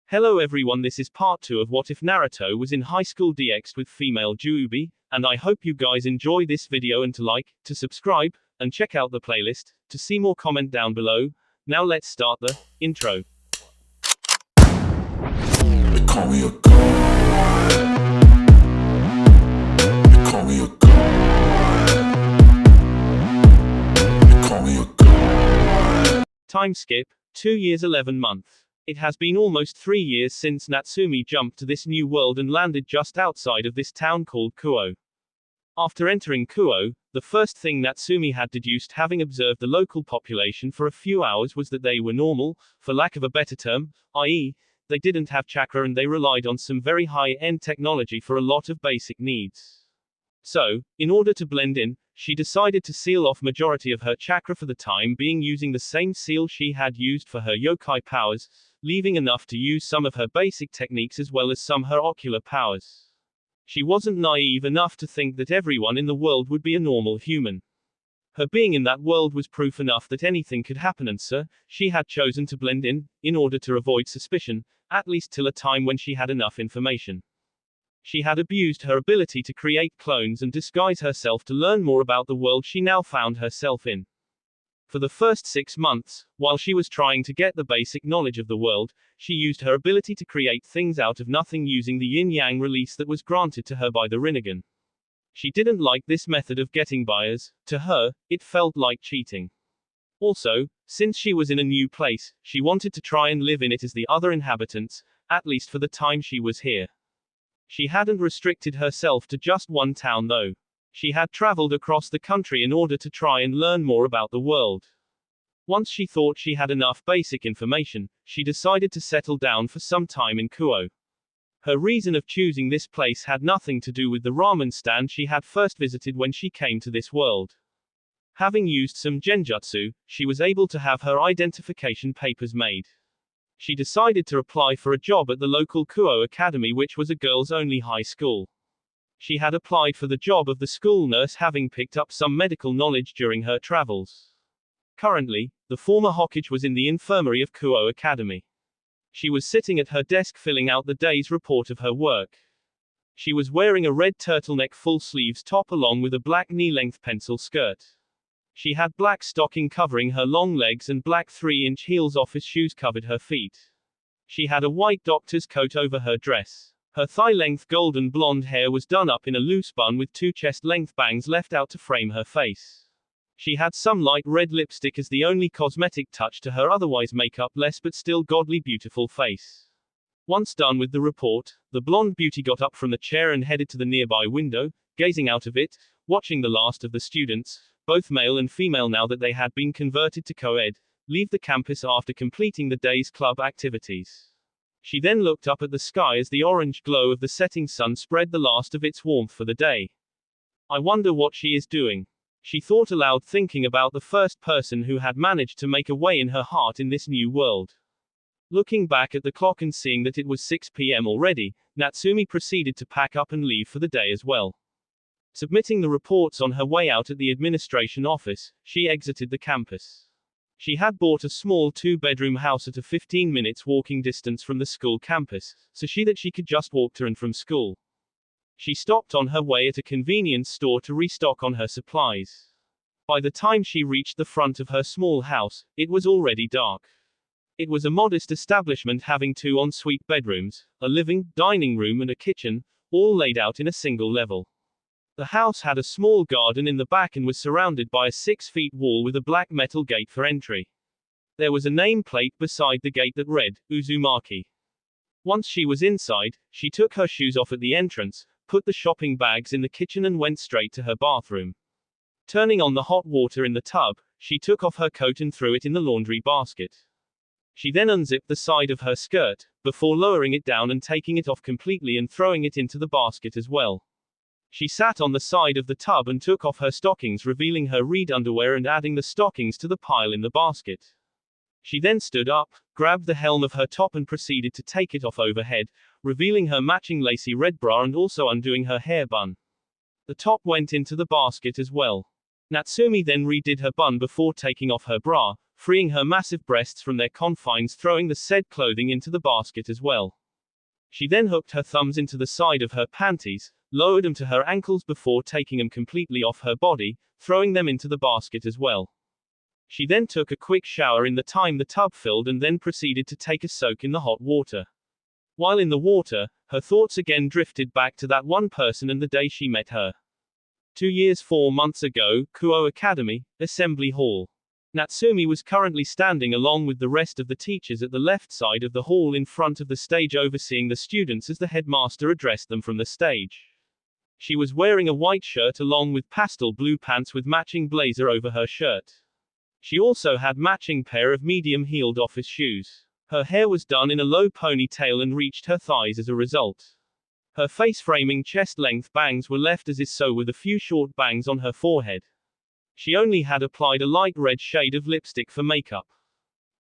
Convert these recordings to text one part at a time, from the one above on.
Hello everyone, this is part 2 of What If Naruto was in high school DxD with female Juubi, and I hope you guys enjoy this video and to like, to subscribe, and check out the playlist, to see more comment down below. Now let's start the intro. They call me a god. They call me a god. They call me a god. Time skip, 2 years 11 months. It has been almost 3 years since Natsumi jumped to this new world and landed just outside of this town called Kuo. After entering Kuo, the first thing Natsumi had deduced, having observed the local population for a few hours, was that they were normal, for lack of a better term, i.e., they didn't have chakra and they relied on some very high-end technology for a lot of basic needs. So, in order to blend in, she decided to seal off majority of her chakra for the time being, using the same seal she had used for her yokai powers, leaving enough to use some of her basic techniques as well as some her ocular powers. She wasn't naive enough to think that everyone in the world would be a normal human. Her being in that world was proof enough that anything could happen, and so, she had chosen to blend in order to avoid suspicion, at least till a time when she had enough information. She had abused her ability to create clones and disguise herself to learn more about the world she now found herself in. For the first 6 months, while she was trying to get the basic knowledge of the world, she used her ability to create things out of nothing using the yin-yang release that was granted to her by the Rinnegan. She didn't like this method of getting by, as, to her, it felt like cheating. Also, since she was in a new place, she wanted to try and live in it as the other inhabitants, at least for the time she was here. She hadn't restricted herself to just one town though. She had traveled across the country in order to try and learn more about the world. Once she thought she had enough basic information, she decided to settle down for some time in Kuo. Her reason of choosing this place had nothing to do with the ramen stand she had first visited when she came to this world. Having used some genjutsu, she was able to have her identification papers made. She decided to apply for a job at the local Kuo Academy, which was a girls-only high school. She had applied for the job of the school nurse, having picked up some medical knowledge during her travels. Currently, the former Hokage was in the infirmary of Kuo Academy. She was sitting at her desk filling out the day's report of her work. She was wearing a red turtleneck full sleeves top along with a black knee-length pencil skirt. She had black stocking covering her long legs and black 3-inch heels office shoes covered her feet. She had a white doctor's coat over her dress. Her thigh-length golden blonde hair was done up in a loose bun with 2 chest-length bangs left out to frame her face. She had some light red lipstick as the only cosmetic touch to her otherwise makeup-less but still godly beautiful face. Once done with the report, the blonde beauty got up from the chair and headed to the nearby window, gazing out of it, watching the last of the students, both male and female now that they had been converted to co-ed, leave the campus after completing the day's club activities. She then looked up at the sky as the orange glow of the setting sun spread the last of its warmth for the day. I wonder what she is doing. She thought aloud, thinking about the first person who had managed to make a way in her heart in this new world. Looking back at the clock and seeing that it was 6 p.m. already, Natsumi proceeded to pack up and leave for the day as well. Submitting the reports on her way out at the administration office, she exited the campus. She had bought a small 2-bedroom house at a 15 minutes walking distance from the school campus, so she could just walk to and from school. She stopped on her way at a convenience store to restock on her supplies. By the time she reached the front of her small house, it was already dark. It was a modest establishment having 2 ensuite bedrooms, a living, dining room and a kitchen, all laid out in a single level. The house had a small garden in the back and was surrounded by a 6-foot wall with a black metal gate for entry. There was a nameplate beside the gate that read, Uzumaki. Once she was inside, she took her shoes off at the entrance, put the shopping bags in the kitchen and went straight to her bathroom. Turning on the hot water in the tub, she took off her coat and threw it in the laundry basket. She then unzipped the side of her skirt, before lowering it down and taking it off completely and throwing it into the basket as well. She sat on the side of the tub and took off her stockings, revealing her reed underwear and adding the stockings to the pile in the basket. She then stood up, grabbed the helm of her top and proceeded to take it off overhead, revealing her matching lacy red bra and also undoing her hair bun. The top went into the basket as well. Natsumi then redid her bun before taking off her bra, freeing her massive breasts from their confines, throwing the said clothing into the basket as well. She then hooked her thumbs into the side of her panties, lowered them to her ankles before taking them completely off her body, throwing them into the basket as well. She then took a quick shower in the time the tub filled and then proceeded to take a soak in the hot water. While in the water, her thoughts again drifted back to that one person and the day she met her. 2 years 4 months ago, Kuo Academy, Assembly Hall. Natsumi was currently standing along with the rest of the teachers at the left side of the hall in front of the stage overseeing the students as the headmaster addressed them from the stage. She was wearing a white shirt along with pastel blue pants with matching blazer over her shirt. She also had matching pair of medium-heeled office shoes. Her hair was done in a low ponytail and reached her thighs as a result. Her face-framing chest-length bangs were left as is so with a few short bangs on her forehead. She only had applied a light red shade of lipstick for makeup.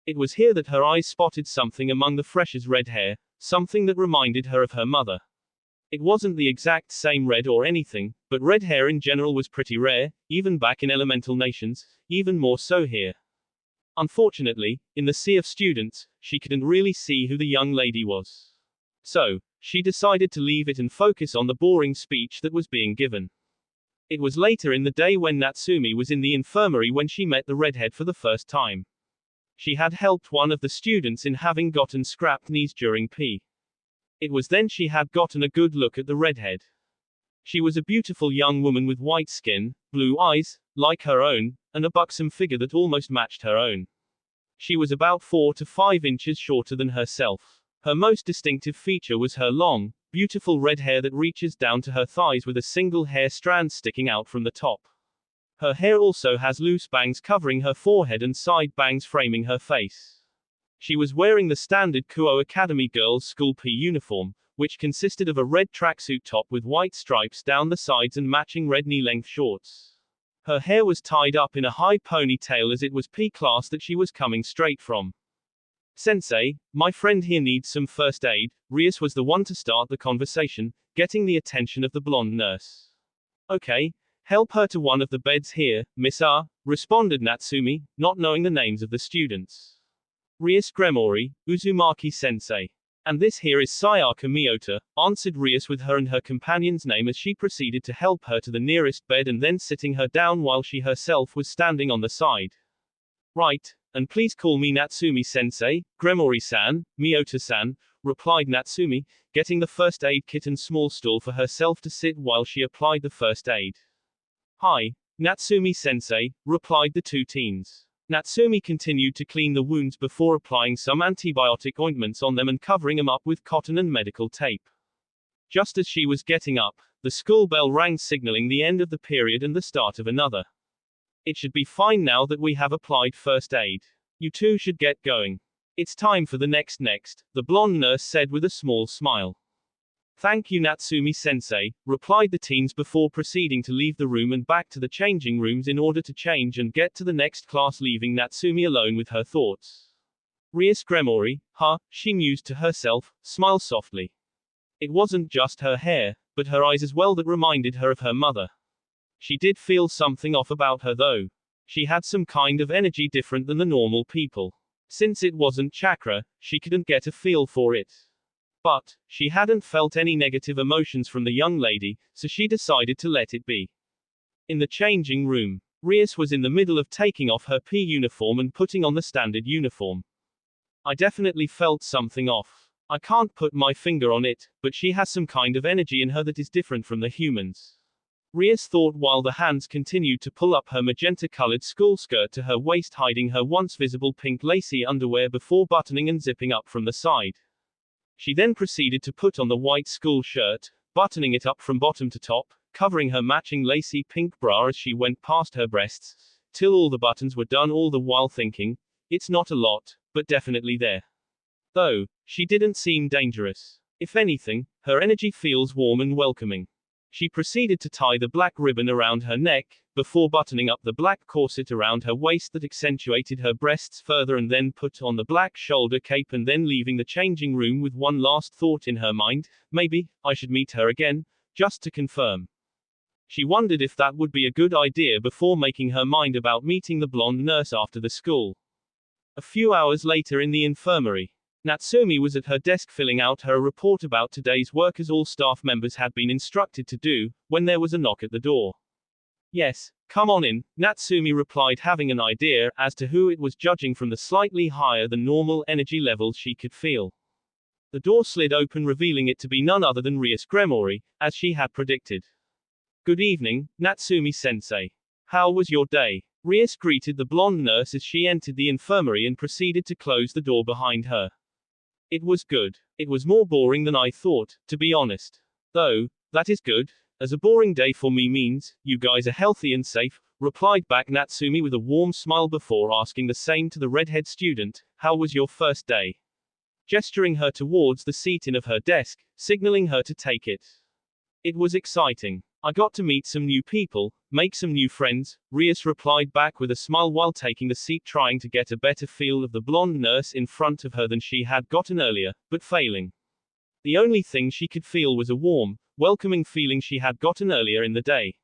It was here that her eyes spotted something among the fresh's red hair, something that reminded her of her mother. It wasn't the exact same red or anything, but red hair in general was pretty rare, even back in elemental nations, even more so here. Unfortunately, in the sea of students, she couldn't really see who the young lady was. So, she decided to leave it and focus on the boring speech that was being given. It was later in the day when Natsumi was in the infirmary when she met the redhead for the first time. She had helped one of the students in having gotten scrapped knees during P. It was then she had gotten a good look at the redhead. She was a beautiful young woman with white skin, blue eyes, like her own, and a buxom figure that almost matched her own. She was about 4 to 5 inches shorter than herself. Her most distinctive feature was her long, beautiful red hair that reaches down to her thighs with a single hair strand sticking out from the top. Her hair also has loose bangs covering her forehead and side bangs framing her face. She was wearing the standard Kuo Academy girls' school P uniform, which consisted of a red tracksuit top with white stripes down the sides and matching red knee-length shorts. Her hair was tied up in a high ponytail as it was P class that she was coming straight from. Sensei, my friend here needs some first aid. Rias was the one to start the conversation, getting the attention of the blonde nurse. Okay, help her to one of the beds here, Miss R, responded Natsumi, not knowing the names of the students. Rias Gremori, Uzumaki Sensei. And this here is Sayaka Miyota, answered Rias with her and her companion's name as she proceeded to help her to the nearest bed and then sitting her down while she herself was standing on the side. Right, and please call me Natsumi-sensei, Gremori-san, Miyota-san, replied Natsumi, getting the first aid kit and small stool for herself to sit while she applied the first aid. Hi, Natsumi-sensei, replied the two teens. Natsumi continued to clean the wounds before applying some antibiotic ointments on them and covering them up with cotton and medical tape. Just as she was getting up, the school bell rang signaling the end of the period and the start of another. It should be fine now that we have applied first aid. You two should get going. It's time for the next, the blonde nurse said with a small smile. Thank you Natsumi-sensei, replied the teens before proceeding to leave the room and back to the changing rooms in order to change and get to the next class, leaving Natsumi alone with her thoughts. Rias Gremori, she mused to herself, smile softly. It wasn't just her hair, but her eyes as well that reminded her of her mother. She did feel something off about her though. She had some kind of energy different than the normal people. Since it wasn't chakra, she couldn't get a feel for it. But, she hadn't felt any negative emotions from the young lady, so she decided to let it be. In the changing room, Rias was in the middle of taking off her P uniform and putting on the standard uniform. I definitely felt something off. I can't put my finger on it, but she has some kind of energy in her that is different from the humans. Rias thought while the hands continued to pull up her magenta-colored school skirt to her waist, hiding her once visible pink lacy underwear before buttoning and zipping up from the side. She then proceeded to put on the white school shirt, buttoning it up from bottom to top, covering her matching lacy pink bra as she went past her breasts, till all the buttons were done, all the while thinking, it's not a lot, but definitely there. Though, she didn't seem dangerous. If anything, her energy feels warm and welcoming. She proceeded to tie the black ribbon around her neck, before buttoning up the black corset around her waist that accentuated her breasts further, and then put on the black shoulder cape and then leaving the changing room with one last thought in her mind, maybe, I should meet her again, just to confirm. She wondered if that would be a good idea before making her mind about meeting the blonde nurse after the school. A few hours later in the infirmary, Natsumi was at her desk filling out her report about today's work as all staff members had been instructed to do, when there was a knock at the door. Yes, come on in, Natsumi replied, having an idea as to who it was, judging from the slightly higher than normal energy levels she could feel. The door slid open, revealing it to be none other than Rias Gremory, as she had predicted. Good evening, Natsumi-sensei. How was your day? Rias greeted the blonde nurse as she entered the infirmary and proceeded to close the door behind her. It was good. It was more boring than I thought, to be honest. Though, that is good, as a boring day for me means, you guys are healthy and safe, replied back Natsumi with a warm smile before asking the same to the redhead student. How was your first day? Gesturing her towards the seat in of her desk, signaling her to take it. It was exciting. I got to meet some new people, make some new friends, Rias replied back with a smile while taking the seat, trying to get a better feel of the blonde nurse in front of her than she had gotten earlier, but failing. The only thing she could feel was a warm, welcoming feeling she had gotten earlier in the day.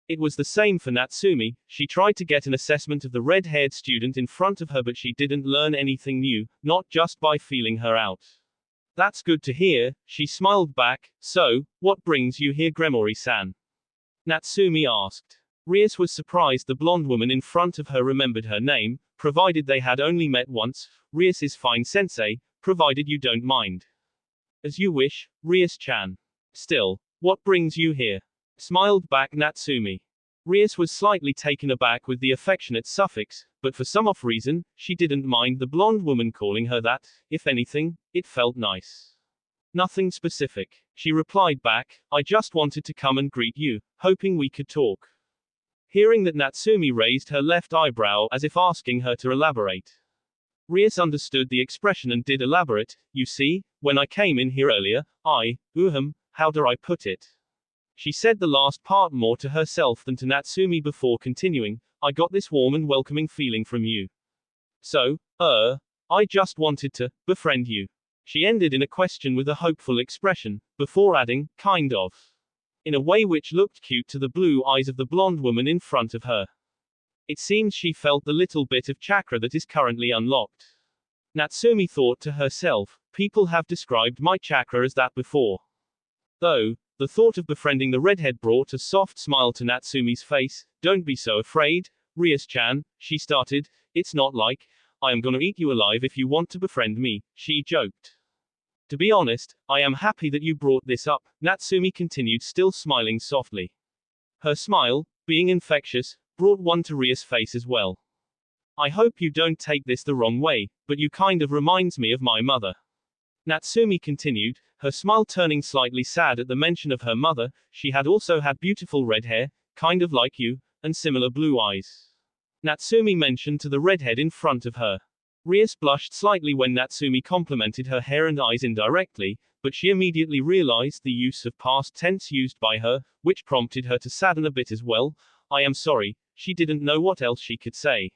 It was the same for Natsumi. She tried to get an assessment of the red-haired student in front of her, but she didn't learn anything new, not just by feeling her out. That's good to hear, she smiled back. So, what brings you here, Gremory-san? Natsumi asked. Rias was surprised the blonde woman in front of her remembered her name, provided they had only met once. Rias is fine, sensei, provided you don't mind. As you wish, Rias-chan. Still, what brings you here? Smiled back Natsumi. Rias was slightly taken aback with the affectionate suffix, but for some off reason, she didn't mind the blonde woman calling her that. If anything, it felt nice. Nothing specific, she replied back. I just wanted to come and greet you, hoping we could talk. Hearing that, Natsumi raised her left eyebrow as if asking her to elaborate. Rias understood the expression and did elaborate. You see, when I came in here earlier, how do I put it? She said the last part more to herself than to Natsumi before continuing. I got this warm and welcoming feeling from you. So, I just wanted to befriend you. She ended in a question with a hopeful expression, before adding, kind of. In a way which looked cute to the blue eyes of the blonde woman in front of her. It seems she felt the little bit of chakra that is currently unlocked. Natsumi thought to herself, people have described my chakra as that before. Though, the thought of befriending the redhead brought a soft smile to Natsumi's face. Don't be so afraid, Rias-chan, she started. It's not like, I am gonna eat you alive if you want to befriend me, she joked. To be honest, I am happy that you brought this up, Natsumi continued, still smiling softly. Her smile, being infectious, brought one to Rias' face as well. I hope you don't take this the wrong way, but you kind of reminds me of my mother. Natsumi continued, her smile turning slightly sad at the mention of her mother. She had also had beautiful red hair, kind of like you, and similar blue eyes. Natsumi mentioned to the redhead in front of her. Rias blushed slightly when Natsumi complimented her hair and eyes indirectly, but she immediately realized the use of past tense used by her, which prompted her to sadden a bit as well. I am sorry, she didn't know what else she could say.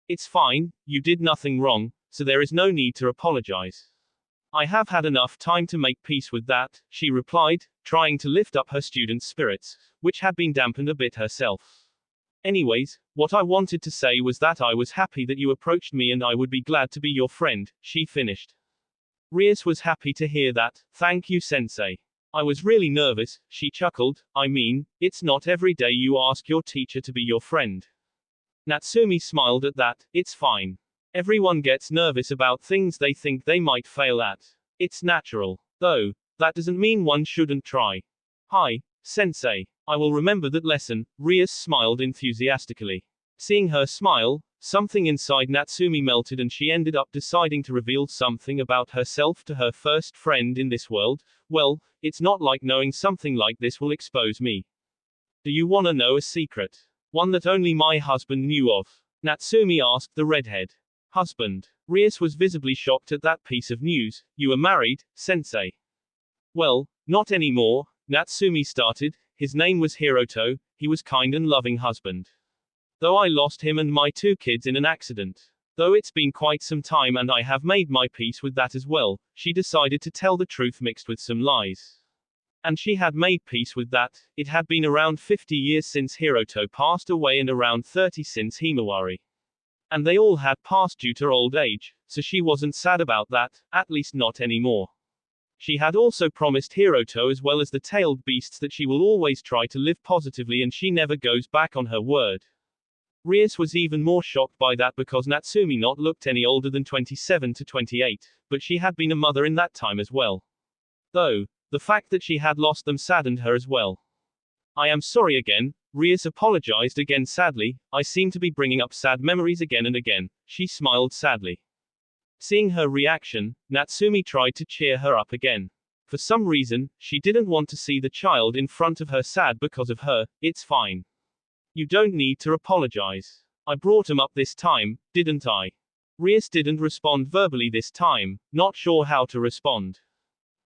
It's fine, you did nothing wrong, so there is no need to apologize. I have had enough time to make peace with that, she replied, trying to lift up her student's spirits, which had been dampened a bit herself. Anyways, what I wanted to say was that I was happy that you approached me and I would be glad to be your friend, she finished. Rias was happy to hear that. Thank you, sensei. I was really nervous, she chuckled. I mean, it's not every day you ask your teacher to be your friend. Natsumi smiled at that. It's fine. Everyone gets nervous about things they think they might fail at. It's natural. Though, that doesn't mean one shouldn't try. Hi, sensei. I will remember that lesson, Rias smiled enthusiastically. Seeing her smile, something inside Natsumi melted and she ended up deciding to reveal something about herself to her first friend in this world. Well, it's not like knowing something like this will expose me. Do you wanna know a secret? One that only my husband knew of? Natsumi asked the redhead. Husband. Rias was visibly shocked at that piece of news. You are married, sensei. Well, not anymore, Natsumi started. His name was Hiroto, he was kind and loving husband. Though I lost him and my 2 kids in an accident. Though it's been quite some time and I have made my peace with that as well, she decided to tell the truth mixed with some lies. And she had made peace with that. It had been around 50 years since Hiroto passed away and around 30 since Himawari. And they all had passed due to old age, so she wasn't sad about that, at least not anymore. She had also promised Hiroto as well as the tailed beasts that she will always try to live positively and she never goes back on her word. Rias was even more shocked by that because Natsumi not looked any older than 27 to 28, but she had been a mother in that time as well. Though, the fact that she had lost them saddened her as well. I am sorry again, Rias apologized again sadly, I seem to be bringing up sad memories again and again, she smiled sadly. Seeing her reaction, Natsumi tried to cheer her up again. For some reason, she didn't want to see the child in front of her sad because of her, it's fine. You don't need to apologize. I brought him up this time, didn't I? Rias didn't respond verbally this time, not sure how to respond.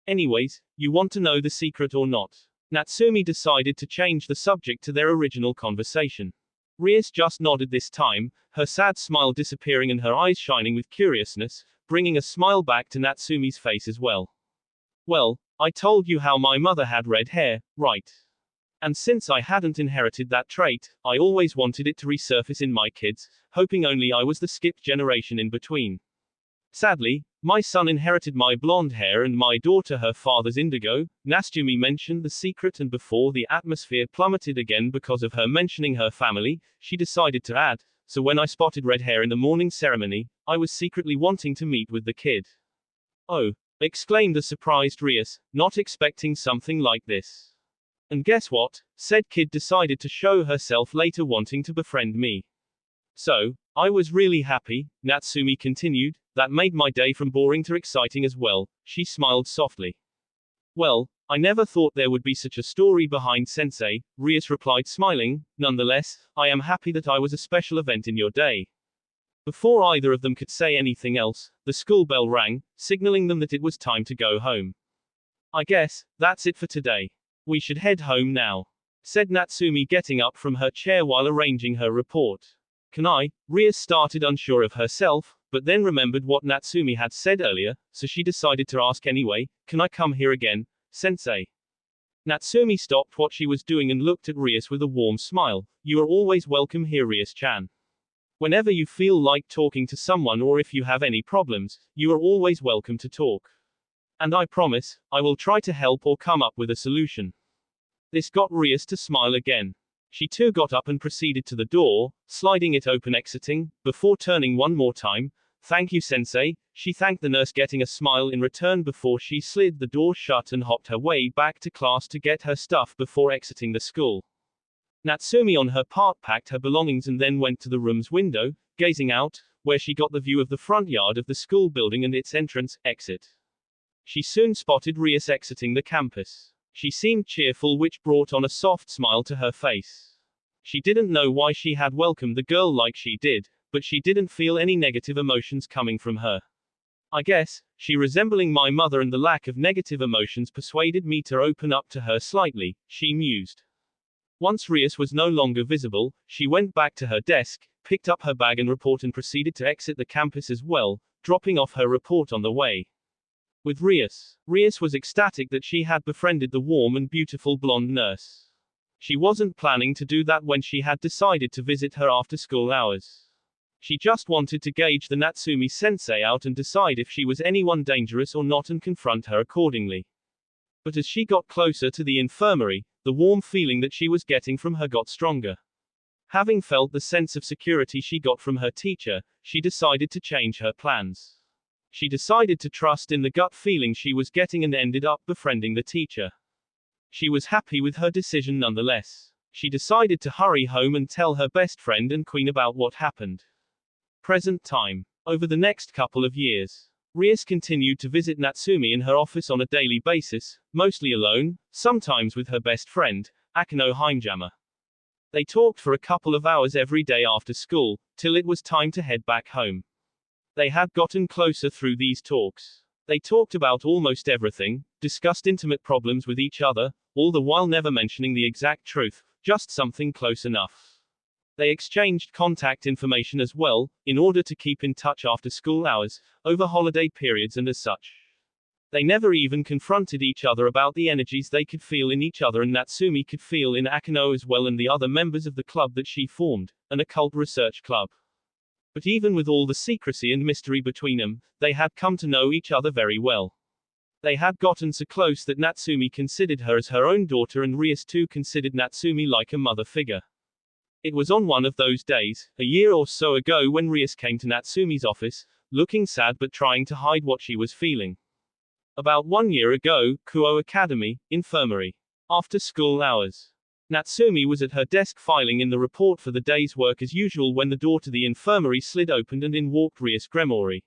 Anyways, you want to know the secret or not? Natsumi decided to change the subject to their original conversation. Rias just nodded this time, her sad smile disappearing and her eyes shining with curiousness, bringing a smile back to Natsumi's face as well. Well, I told you how my mother had red hair, right? And since I hadn't inherited that trait, I always wanted it to resurface in my kids, hoping only I was the skipped generation in between. Sadly, my son inherited my blonde hair and my daughter her father's indigo. Natsumi mentioned the secret, and before the atmosphere plummeted again because of her mentioning her family, she decided to add, so when I spotted red hair in the morning ceremony, I was secretly wanting to meet with the kid. Oh, exclaimed the surprised Rias, not expecting something like this. And guess what? Said kid decided to show herself later wanting to befriend me. So, I was really happy, Natsumi continued, that made my day from boring to exciting as well, she smiled softly. Well, I never thought there would be such a story behind sensei, Rias replied smiling, nonetheless, I am happy that I was a special event in your day. Before either of them could say anything else, the school bell rang, signaling them that it was time to go home. I guess, that's it for today. We should head home now, said Natsumi getting up from her chair while arranging her report. Can I? Rias started unsure of herself, but then remembered what Natsumi had said earlier, so she decided to ask anyway, can I come here again, sensei? Natsumi stopped what she was doing and looked at Rias with a warm smile. You are always welcome here, Rias-chan. Whenever you feel like talking to someone or if you have any problems, you are always welcome to talk. And I promise, I will try to help or come up with a solution. This got Rias to smile again. She too got up and proceeded to the door, sliding it open exiting, before turning one more time. Thank you, sensei, she thanked the nurse getting a smile in return before she slid the door shut and hopped her way back to class to get her stuff before exiting the school. Natsumi on her part packed her belongings and then went to the room's window, gazing out, where she got the view of the front yard of the school building and its entrance, exit. She soon spotted Rias exiting the campus. She seemed cheerful, which brought on a soft smile to her face. She didn't know why she had welcomed the girl like she did, but she didn't feel any negative emotions coming from her. I guess, she resembling my mother and the lack of negative emotions persuaded me to open up to her slightly, she mused. Once Rias was no longer visible, she went back to her desk, picked up her bag and report and proceeded to exit the campus as well, dropping off her report on the way. With Rias was ecstatic that she had befriended the warm and beautiful blonde nurse. She wasn't planning to do that when she had decided to visit her after school hours. She just wanted to gauge the Natsumi sensei out and decide if she was anyone dangerous or not and confront her accordingly. But as she got closer to the infirmary, the warm feeling that she was getting from her got stronger. Having felt the sense of security she got from her teacher, she decided to change her plans. She decided to trust in the gut feeling she was getting and ended up befriending the teacher. She was happy with her decision nonetheless. She decided to hurry home and tell her best friend and queen about what happened. Present time. Over the next couple of years, Rias continued to visit Natsumi in her office on a daily basis, mostly alone, sometimes with her best friend, Akino Himejama. They talked for a couple of hours every day after school, till it was time to head back home. They had gotten closer through these talks. They talked about almost everything, discussed intimate problems with each other, all the while never mentioning the exact truth, just something close enough. They exchanged contact information as well, in order to keep in touch after school hours, over holiday periods and as such. They never even confronted each other about the energies they could feel in each other and Natsumi could feel in Akino as well and the other members of the club that she formed, an occult research club. But even with all the secrecy and mystery between them, they had come to know each other very well. They had gotten so close that Natsumi considered her as her own daughter and Rias too considered Natsumi like a mother figure. It was on one of those days, a year or so ago, when Rias came to Natsumi's office, looking sad but trying to hide what she was feeling. About 1 year ago, Kuo Academy, infirmary. After school hours. Natsumi was at her desk filing in the report for the day's work as usual when the door to the infirmary slid open and in walked Rias Gremori.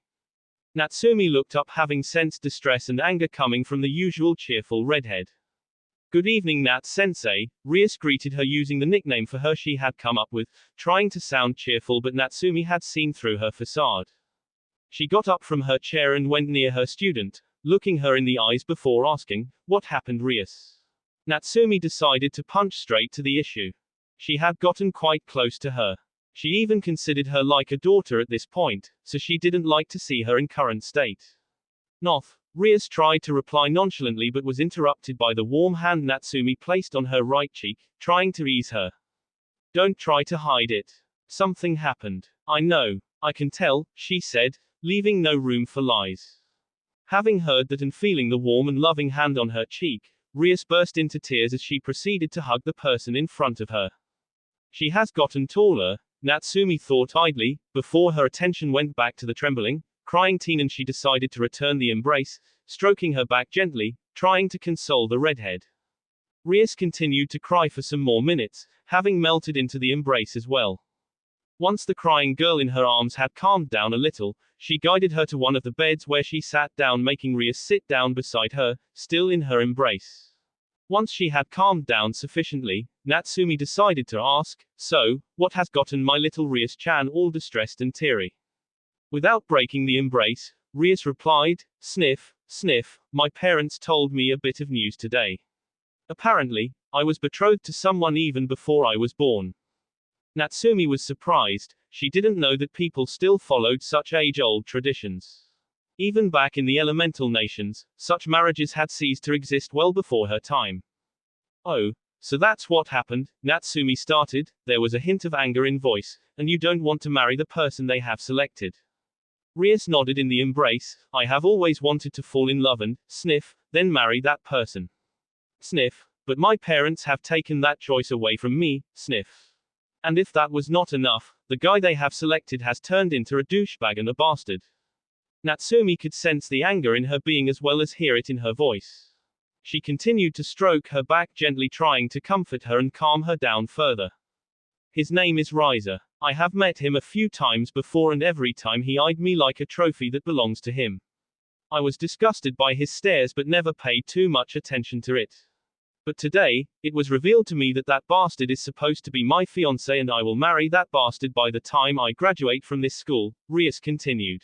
Natsumi looked up, having sensed distress and anger coming from the usual cheerful redhead. "Good evening, Nat-sensei," Rias greeted her using the nickname for her she had come up with, trying to sound cheerful, but Natsumi had seen through her facade. She got up from her chair and went near her student, looking her in the eyes before asking, "What happened, Rias?" Natsumi decided to punch straight to the issue. She had gotten quite close to her. She even considered her like a daughter at this point, so she didn't like to see her in current state. "Noth," Rias tried to reply nonchalantly but was interrupted by the warm hand Natsumi placed on her right cheek, trying to ease her. "Don't try to hide it. Something happened. I know. I can tell," she said, leaving no room for lies. Having heard that and feeling the warm and loving hand on her cheek, Rias burst into tears as she proceeded to hug the person in front of her. She has gotten taller, Natsumi thought idly, before her attention went back to the trembling, crying teen, and she decided to return the embrace, stroking her back gently, trying to console the redhead. Rias continued to cry for some more minutes, having melted into the embrace as well. Once the crying girl in her arms had calmed down a little, she guided her to one of the beds where she sat down, making Rias sit down beside her, still in her embrace. Once she had calmed down sufficiently, Natsumi decided to ask, "So, what has gotten my little Rias-chan all distressed and teary?" Without breaking the embrace, Rias replied, "Sniff, sniff, my parents told me a bit of news today. Apparently, I was betrothed to someone even before I was born." Natsumi was surprised. She didn't know that people still followed such age-old traditions. Even back in the elemental nations, such marriages had ceased to exist well before her time. "Oh, so that's what happened," Natsumi started. There was a hint of anger in voice. "And you don't want to marry the person they have selected?" Rias nodded in the embrace. "I have always wanted to fall in love and, sniff, then marry that person. Sniff, but my parents have taken that choice away from me, sniff. And if that was not enough, the guy they have selected has turned into a douchebag and a bastard." Natsumi could sense the anger in her being as well as hear it in her voice. She continued to stroke her back gently, trying to comfort her and calm her down further. "His name is Riser. I have met him a few times before and every time he eyed me like a trophy that belongs to him. I was disgusted by his stares but never paid too much attention to it. But today, it was revealed to me that that bastard is supposed to be my fiancé and I will marry that bastard by the time I graduate from this school," Rias continued.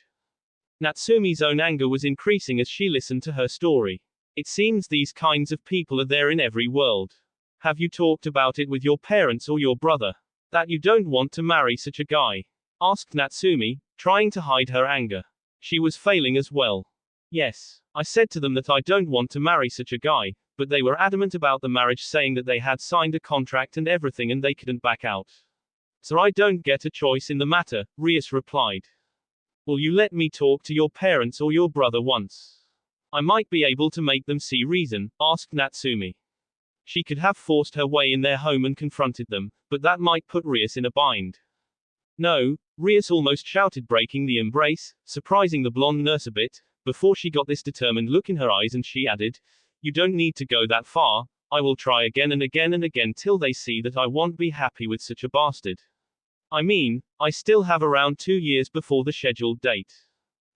Natsumi's own anger was increasing as she listened to her story. "It seems these kinds of people are there in every world. Have you talked about it with your parents or your brother? That you don't want to marry such a guy?" asked Natsumi, trying to hide her anger. She was failing as well. "Yes, I said to them that I don't want to marry such a guy, but they were adamant about the marriage, saying that they had signed a contract and everything and they couldn't back out. So I don't get a choice in the matter," Rias replied. "Will you let me talk to your parents or your brother once? I might be able to make them see reason," asked Natsumi. She could have forced her way in their home and confronted them, but that might put Rias in a bind. "No," Rias almost shouted, breaking the embrace, surprising the blonde nurse a bit, before she got this determined look in her eyes, and she added, "You don't need to go that far. I will try again and again and again till they see that I won't be happy with such a bastard. I mean, I still have around 2 years before the scheduled date.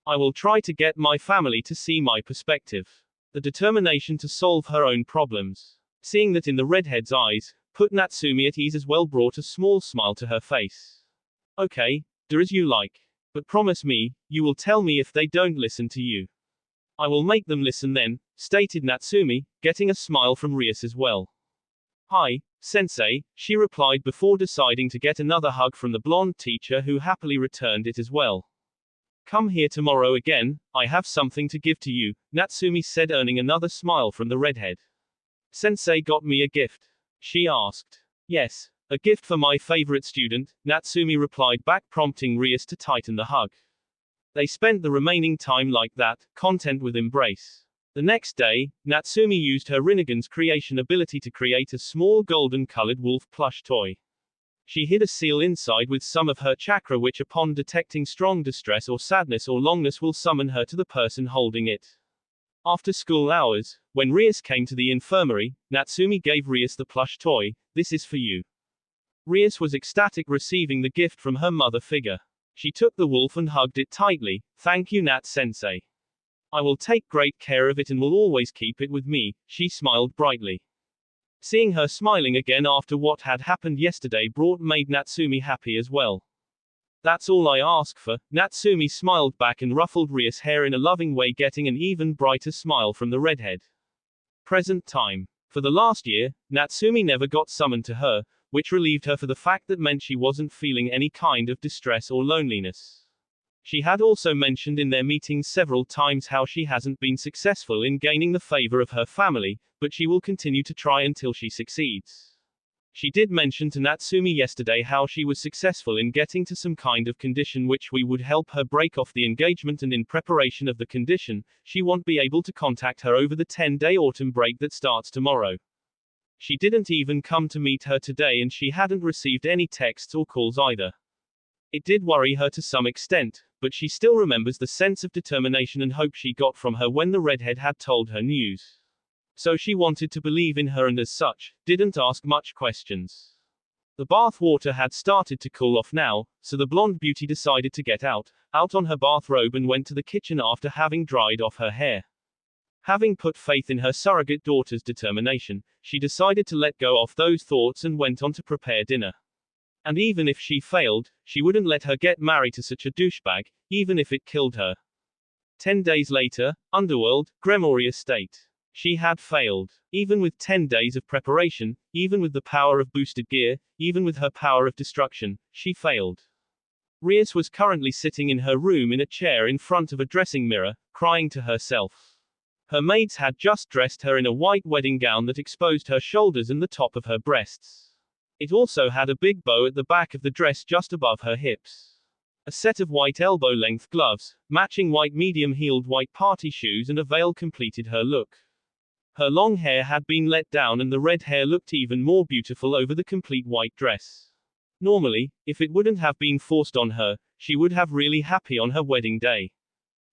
I will try to get my family to see my perspective." The determination to solve her own problems, seeing that in the redhead's eyes, put Natsumi at ease as well, brought a small smile to her face. "Okay, do as you like. But promise me, you will tell me if they don't listen to you." "I will make them listen then," stated Natsumi, getting a smile from Rias as well. "Hi, sensei," she replied before deciding to get another hug from the blonde teacher, who happily returned it as well. "Come here tomorrow again, I have something to give to you," Natsumi said, earning another smile from the redhead. "Sensei got me a gift?" she asked. "Yes, A gift for my favorite student, Natsumi replied back, prompting Rias to tighten the hug. They spent the remaining time like that, content with embrace. The next day, Natsumi used her Rinnegan's creation ability to create a small golden-colored wolf plush toy. She hid a seal inside with some of her chakra, which upon detecting strong distress or sadness or longness will summon her to the person holding it. After school hours, when Rias came to the infirmary, Natsumi gave Rias the plush toy. "This is for you." Rias was ecstatic receiving the gift from her mother figure. She took the wolf and hugged it tightly. "Thank you, Nat-sensei. I will take great care of it and will always keep it with me," she smiled brightly. Seeing her smiling again after what had happened yesterday made Natsumi happy as well. "That's all I ask for." Natsumi smiled back and ruffled Rias' hair in a loving way, getting an even brighter smile from the redhead. Present time. For the last year, Natsumi never got summoned to her, which relieved her, for the fact that meant she wasn't feeling any kind of distress or loneliness. She had also mentioned in their meetings several times how she hasn't been successful in gaining the favor of her family, but she will continue to try until she succeeds. She did mention to Natsumi yesterday how she was successful in getting to some kind of condition which would help her break off the engagement, and in preparation of the condition, she won't be able to contact her over the 10-day autumn break that starts tomorrow. She didn't even come to meet her today, and she hadn't received any texts or calls either. It did worry her to some extent, but she still remembers the sense of determination and hope she got from her when the redhead had told her news. So she wanted to believe in her and as such, didn't ask much questions. The bath water had started to cool off now, so the blonde beauty decided to get out on her bathrobe and went to the kitchen after having dried off her hair. Having put faith in her surrogate daughter's determination, she decided to let go of those thoughts and went on to prepare dinner. And even if she failed, she wouldn't let her get married to such a douchebag, even if it killed her. 10 days later, Underworld, Gremory Estate. She had failed. Even with 10 days of preparation, even with the power of boosted gear, even with her power of destruction, she failed. Rias was currently sitting in her room in a chair in front of a dressing mirror, crying to herself. Her maids had just dressed her in a white wedding gown that exposed her shoulders and the top of her breasts. It also had a big bow at the back of the dress just above her hips. A set of white elbow-length gloves, matching white medium-heeled white party shoes, and a veil completed her look. Her long hair had been let down and the red hair looked even more beautiful over the complete white dress. Normally, if it wouldn't have been forced on her, she would have really happy on her wedding day.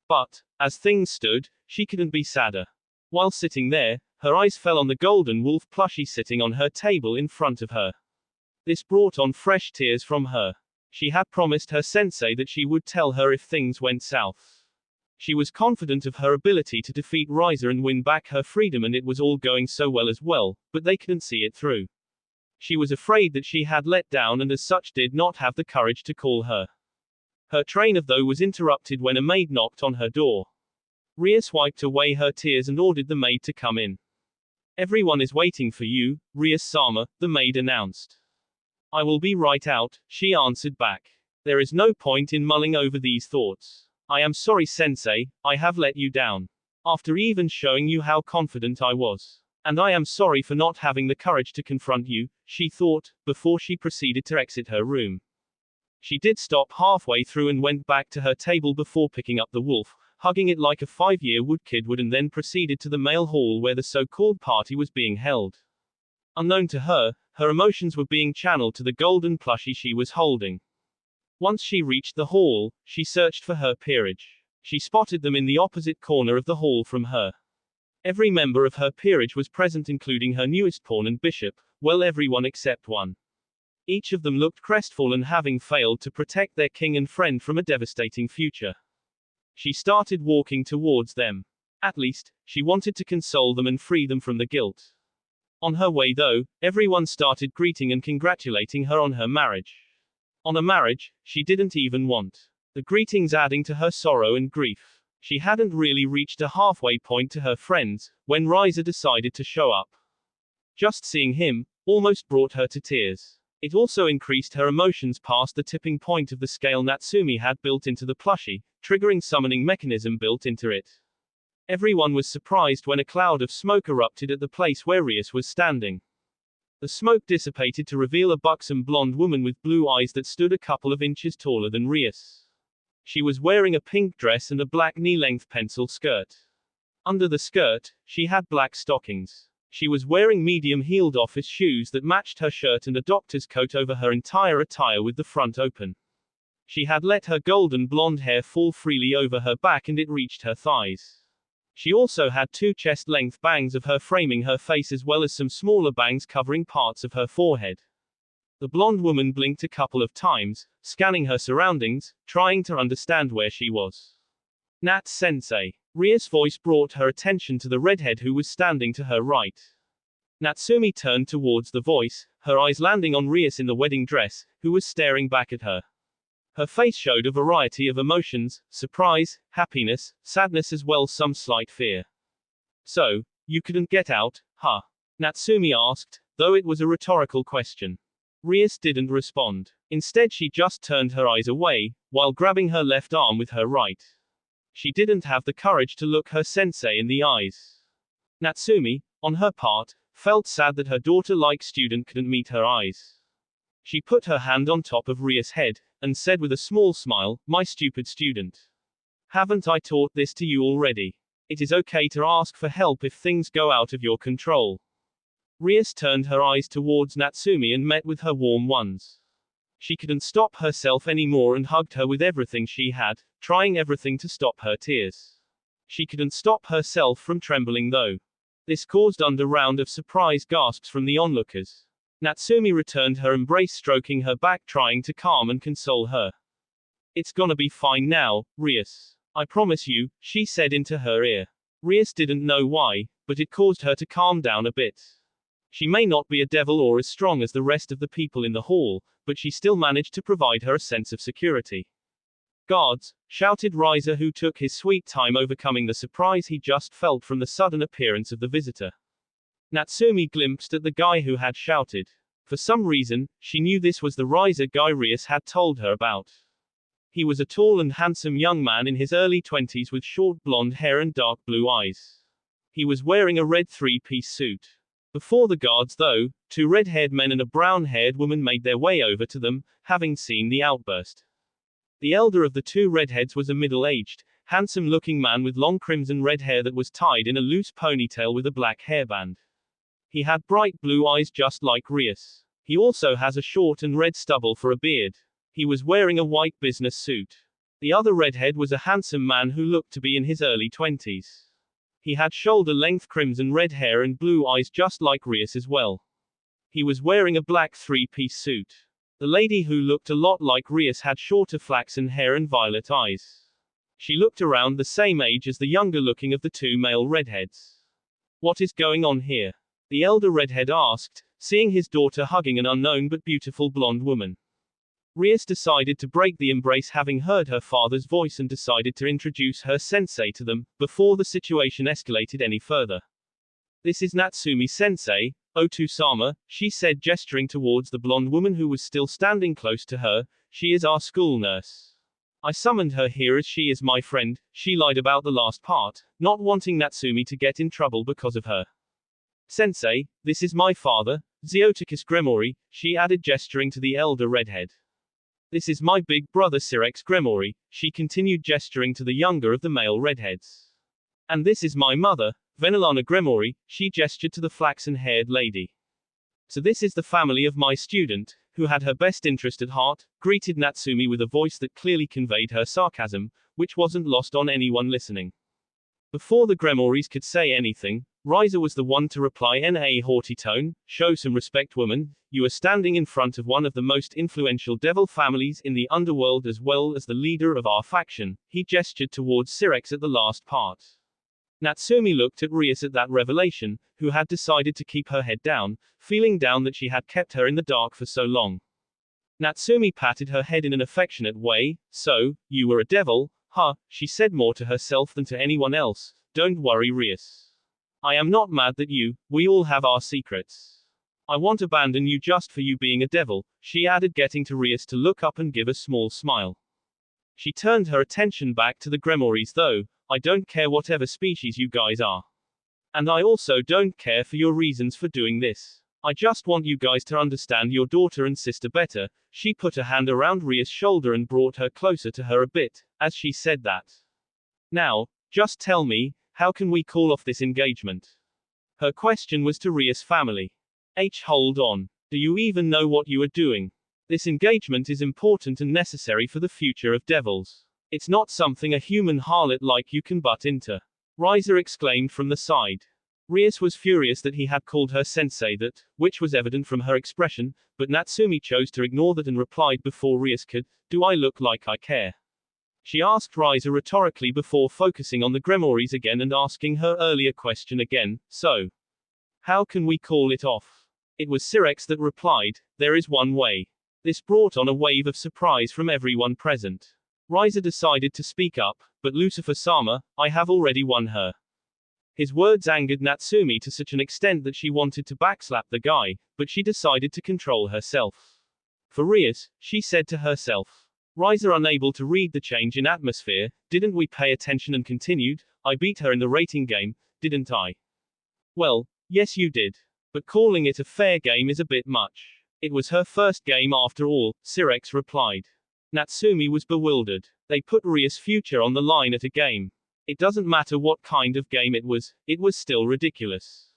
But, as things stood, she couldn't be sadder. While sitting there, her eyes fell on the golden wolf plushie sitting on her table in front of her. This brought on fresh tears from her. She had promised her sensei that she would tell her if things went south. She was confident of her ability to defeat Riza and win back her freedom, and it was all going so well as well, but they couldn't see it through. She was afraid that she had let down and as such did not have the courage to call her. Her train of thought was interrupted when a maid knocked on her door. Rias wiped away her tears and ordered the maid to come in. "Everyone is waiting for you, Rias-sama," the maid announced. "I will be right out," she answered back. "There is no point in mulling over these thoughts. I am sorry, sensei, I have let you down. After even showing you how confident I was. And I am sorry for not having the courage to confront you," she thought, before she proceeded to exit her room. She did stop halfway through and went back to her table before picking up the wolf, hugging it like a 5-year-old kid would, and then proceeded to the male hall where the so-called party was being held. Unknown to her, her emotions were being channeled to the golden plushie she was holding. Once she reached the hall, she searched for her peerage. She spotted them in the opposite corner of the hall from her. Every member of her peerage was present, including her newest pawn and bishop, well, everyone except one. Each of them looked crestfallen, having failed to protect their king and friend from a devastating future. She started walking towards them. At least, she wanted to console them and free them from the guilt. On her way though, everyone started greeting and congratulating her on her marriage. On a marriage she didn't even want. The greetings adding to her sorrow and grief. She hadn't really reached a halfway point to her friends, when Riza decided to show up. Just seeing him, almost brought her to tears. It also increased her emotions past the tipping point of the scale Natsumi had built into the plushie, triggering summoning mechanism built into it. Everyone was surprised when a cloud of smoke erupted at the place where Rias was standing. The smoke dissipated to reveal a buxom blonde woman with blue eyes that stood a couple of inches taller than Rias. She was wearing a pink dress and a black knee-length pencil skirt. Under the skirt, she had black stockings. She was wearing medium-heeled office shoes that matched her shirt and a doctor's coat over her entire attire with the front open. She had let her golden blonde hair fall freely over her back and it reached her thighs. She also had 2 chest-length bangs of her framing her face as well as some smaller bangs covering parts of her forehead. The blonde woman blinked a couple of times, scanning her surroundings, trying to understand where she was. Nat-sensei. Ria's voice brought her attention to the redhead who was standing to her right. Natsumi turned towards the voice, her eyes landing on Rias in the wedding dress, who was staring back at her. Her face showed a variety of emotions, surprise, happiness, sadness as well as some slight fear. So, you couldn't get out, huh? Natsumi asked, though it was a rhetorical question. Rias didn't respond. Instead she just turned her eyes away, while grabbing her left arm with her right. She didn't have the courage to look her sensei in the eyes. Natsumi, on her part, felt sad that her daughter-like student couldn't meet her eyes. She put her hand on top of Ria's head, and said with a small smile, "My stupid student. Haven't I taught this to you already? It is okay to ask for help if things go out of your control." Rias turned her eyes towards Natsumi and met with her warm ones. She couldn't stop herself anymore and hugged her with everything she had, trying everything to stop her tears. She couldn't stop herself from trembling though. This caused a round of surprised gasps from the onlookers. Natsumi returned her embrace, stroking her back, trying to calm and console her. "It's gonna be fine now, Rias. I promise you," she said into her ear. Rias didn't know why, but it caused her to calm down a bit. She may not be a devil or as strong as the rest of the people in the hall, but she still managed to provide her a sense of security. "Guards!" shouted Riza, who took his sweet time overcoming the surprise he just felt from the sudden appearance of the visitor. Natsumi glimpsed at the guy who had shouted. For some reason, she knew this was the Riza guy Rias had told her about. He was a tall and handsome young man in his early 20s with short blonde hair and dark blue eyes. He was wearing a red 3-piece suit. Before the guards though, 2 red-haired men and a brown-haired woman made their way over to them, having seen the outburst. The elder of the 2 redheads was a middle-aged, handsome-looking man with long crimson red hair that was tied in a loose ponytail with a black hairband. He had bright blue eyes just like Rias. He also has a short and red stubble for a beard. He was wearing a white business suit. The other redhead was a handsome man who looked to be in his early 20s. He had shoulder-length crimson red hair and blue eyes just like Rias as well. He was wearing a black 3-piece suit. The lady who looked a lot like Rias had shorter flaxen hair and violet eyes. She looked around the same age as the younger-looking of the 2 male redheads. "What is going on here?" the elder redhead asked, seeing his daughter hugging an unknown but beautiful blonde woman. Rias decided to break the embrace, having heard her father's voice, and decided to introduce her sensei to them, before the situation escalated any further. "This is Natsumi sensei, Otu-sama," she said, gesturing towards the blonde woman who was still standing close to her. "She is our school nurse. I summoned her here as she is my friend." She lied about the last part, not wanting Natsumi to get in trouble because of her. "Sensei, this is my father, Zeoticus Gremori," she added, gesturing to the elder redhead. "This is my big brother Sirex Gremori," she continued, gesturing to the younger of the male redheads. "And this is my mother, Venelana Gremori," she gestured to the flaxen-haired lady. "So this is the family of my student, who had her best interest at heart," greeted Natsumi with a voice that clearly conveyed her sarcasm, which wasn't lost on anyone listening. Before the Gremoris could say anything, Riza was the one to reply in a haughty tone. "Show some respect, woman. You are standing in front of one of the most influential devil families in the underworld as well as the leader of our faction." He gestured towards Sirex at the last part. Natsumi looked at Rias at that revelation, who had decided to keep her head down, feeling down that she had kept her in the dark for so long. Natsumi patted her head in an affectionate way. "So, you were a devil, huh?" she said, more to herself than to anyone else. "Don't worry, Rias. I am not mad that we all have our secrets. I won't abandon you just for you being a devil," she added, getting to Rias to look up and give a small smile. She turned her attention back to the Gremoris though. "I don't care whatever species you guys are. And I also don't care for your reasons for doing this. I just want you guys to understand your daughter and sister better. She put a hand around Ria's shoulder and brought her closer to her a bit, as she said that. Now, just tell me, how can we call off this engagement? Her question was to Ria's family. Hold on. Do you even know what you are doing? This engagement is important and necessary for the future of devils. It's not something a human harlot like you can butt into. Riza exclaimed from the side. Rias was furious that he had called her sensei that, which was evident from her expression, but Natsumi chose to ignore that and replied before Rias could, "Do I look like I care?" She asked Riza rhetorically before focusing on the grimoires again and asking her earlier question again, "So, how can we call it off?" It was Sirex that replied, "There is one way." This brought on a wave of surprise from everyone present. Riza decided to speak up, "But Lucifer-sama, I have already won her." His words angered Natsumi to such an extent that she wanted to backslap the guy, but she decided to control herself. For Rias, she said to herself. Riza, unable to read the change in atmosphere, "Didn't we pay attention?" and continued, "I beat her in the rating game, didn't I?" "Well, yes you did. But calling it a fair game is a bit much. It was her first game after all," Sirex replied. Natsumi was bewildered. They put Ria's future on the line at a game. It doesn't matter what kind of game it was still ridiculous.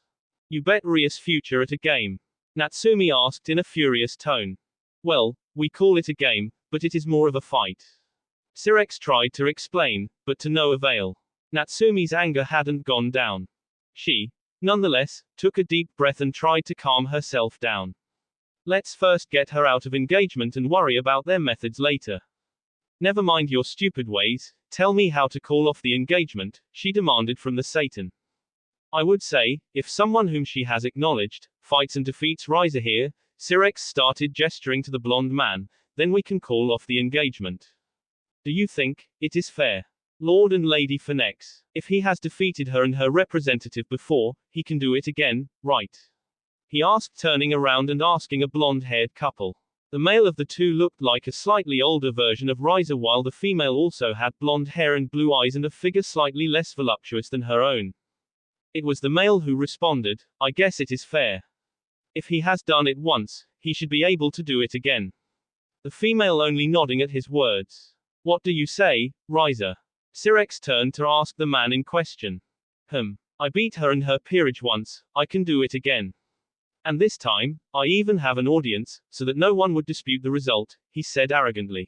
"You bet Ria's future at a game?" Natsumi asked in a furious tone. "Well, we call it a game, but it is more of a fight." Sirex tried to explain, but to no avail. Natsumi's anger hadn't gone down. She, nonetheless, took a deep breath and tried to calm herself down. "Let's first get her out of engagement and worry about their methods later. Never mind your stupid ways, tell me how to call off the engagement," she demanded from the Satan. "I would say, if someone whom she has acknowledged, fights and defeats Riza here," Sirex started gesturing to the blonde man, "then we can call off the engagement. Do you think it is fair? Lord and Lady Phoenix, if he has defeated her and her representative before, he can do it again, right?" He asked, turning around and asking a blonde-haired couple. The male of the two looked like a slightly older version of Riza, while the female also had blonde hair and blue eyes and a figure slightly less voluptuous than her own. It was the male who responded, "I guess it is fair. If he has done it once, he should be able to do it again." The female only nodding at his words. "What do you say, Riza?" Sirex turned to ask the man in question. I beat her in her peerage once, I can do it again. And this time, I even have an audience, so that no one would dispute the result," he said arrogantly.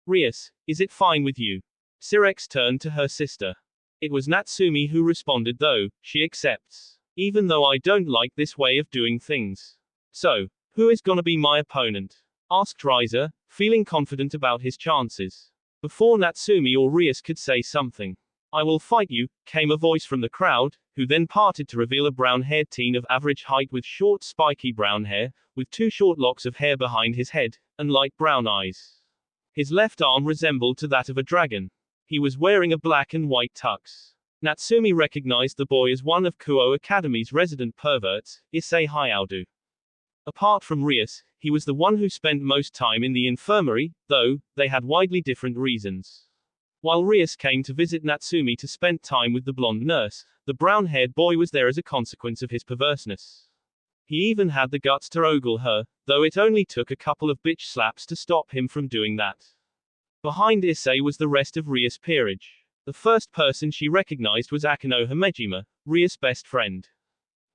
"Rias, is it fine with you?" Sirex turned to her sister. It was Natsumi who responded, "Though, she accepts. Even though I don't like this way of doing things." "So, who is gonna be my opponent?" asked Riza, feeling confident about his chances. Before Natsumi or Rias could say something. "I will fight you," came a voice from the crowd, who then parted to reveal a brown-haired teen of average height with short spiky brown hair, with 2 short locks of hair behind his head, and light brown eyes. His left arm resembled to that of a dragon. He was wearing a black and white tux. Natsumi recognized the boy as one of Kuo Academy's resident perverts, Issei Hayaudu. Apart from Rias, he was the one who spent most time in the infirmary, though they had widely different reasons. While Rias came to visit Natsumi to spend time with the blonde nurse, the brown-haired boy was there as a consequence of his perverseness. He even had the guts to ogle her, though it only took a couple of bitch slaps to stop him from doing that. Behind Issei was the rest of Rias' peerage. The first person she recognized was Akano Hamejima, Rias' best friend.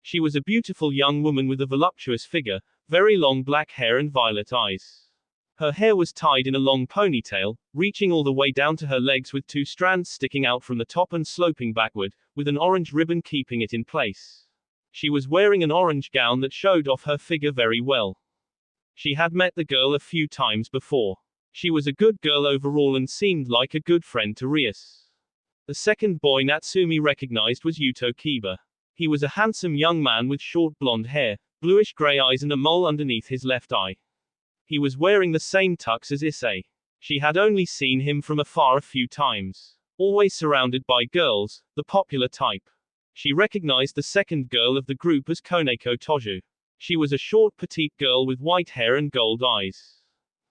She was a beautiful young woman with a voluptuous figure, very long black hair and violet eyes. Her hair was tied in a long ponytail, reaching all the way down to her legs with 2 strands sticking out from the top and sloping backward, with an orange ribbon keeping it in place. She was wearing an orange gown that showed off her figure very well. She had met the girl a few times before. She was a good girl overall and seemed like a good friend to Rias. The second boy Natsumi recognized was Yuto Kiba. He was a handsome young man with short blonde hair, bluish-gray eyes and a mole underneath his left eye. He was wearing the same tux as Issei. She had only seen him from afar a few times. Always surrounded by girls, the popular type. She recognized the second girl of the group as Koneko Toju. She was a short petite girl with white hair and gold eyes.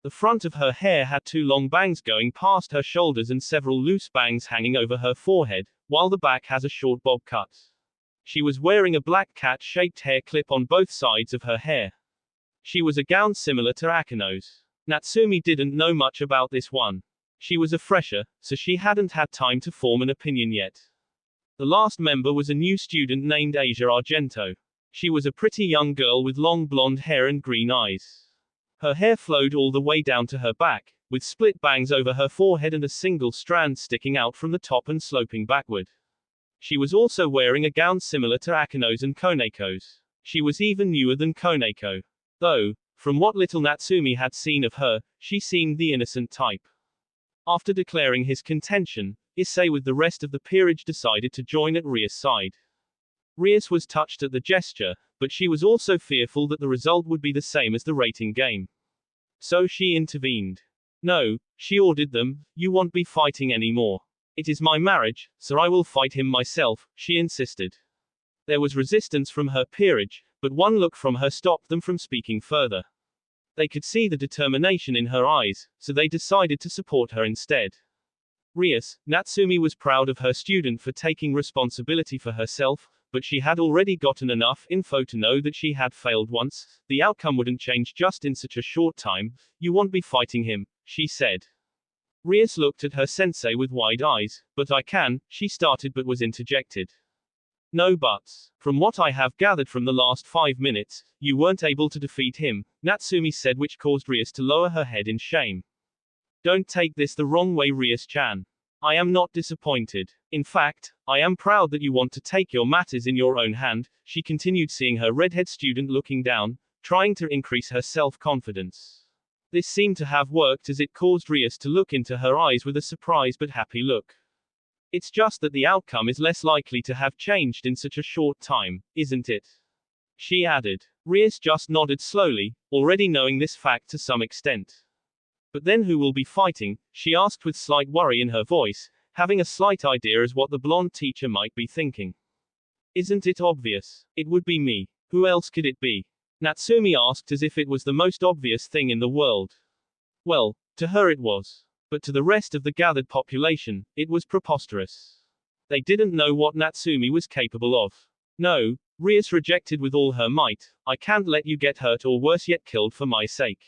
The front of her hair had 2 long bangs going past her shoulders and several loose bangs hanging over her forehead, while the back has a short bob cut. She was wearing a black cat-shaped hair clip on both sides of her hair. She was a gown similar to Akino's. Natsumi didn't know much about this one. She was a fresher, so she hadn't had time to form an opinion yet. The last member was a new student named Asia Argento. She was a pretty young girl with long blonde hair and green eyes. Her hair flowed all the way down to her back, with split bangs over her forehead and a single strand sticking out from the top and sloping backward. She was also wearing a gown similar to Akino's and Koneko's. She was even newer than Koneko. Though, from what little Natsumi had seen of her, she seemed the innocent type. After declaring his contention, Issei with the rest of the peerage decided to join at Rias' side. Rias was touched at the gesture, but she was also fearful that the result would be the same as the rating game. So she intervened. No, she ordered them, you won't be fighting anymore. It is my marriage, so I will fight him myself, she insisted. There was resistance from her peerage, but one look from her stopped them from speaking further. They could see the determination in her eyes, so they decided to support her instead. Rias, Natsumi was proud of her student for taking responsibility for herself, but she had already gotten enough info to know that she had failed once. The outcome wouldn't change just in such a short time. You won't be fighting him, she said. Rias looked at her sensei with wide eyes. But I can, she started but was interjected. No buts. From what I have gathered from the last 5 minutes, you weren't able to defeat him, Natsumi said, which caused Rias to lower her head in shame. Don't take this the wrong way, Rias-chan. I am not disappointed. In fact, I am proud that you want to take your matters in your own hand, she continued, seeing her redhead student looking down, trying to increase her self-confidence. This seemed to have worked as it caused Rias to look into her eyes with a surprised but happy look. It's just that the outcome is less likely to have changed in such a short time, isn't it? She added. Rias just nodded slowly, already knowing this fact to some extent. But then who will be fighting? She asked with slight worry in her voice, having a slight idea as what the blonde teacher might be thinking. Isn't it obvious? It would be me. Who else could it be? Natsumi asked as if it was the most obvious thing in the world. Well, to her it was. But to the rest of the gathered population, it was preposterous. They didn't know what Natsumi was capable of. No, Rias rejected with all her might. I can't let you get hurt or worse yet killed for my sake.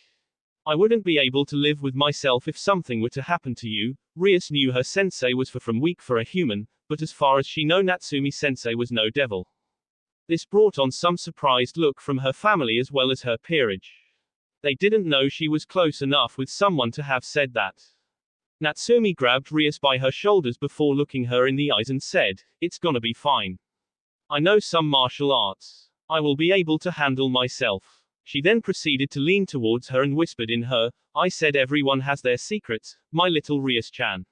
I wouldn't be able to live with myself if something were to happen to you. Rias knew her sensei was far from weak for a human, but as far as she knew, Natsumi sensei was no devil. This brought on some surprised look from her family as well as her peerage. They didn't know she was close enough with someone to have said that. Natsumi grabbed Rias by her shoulders before looking her in the eyes and said, "It's gonna be fine. I know some martial arts. I will be able to handle myself." She then proceeded to lean towards her and whispered in her, "I said everyone has their secrets, my little Rias-chan.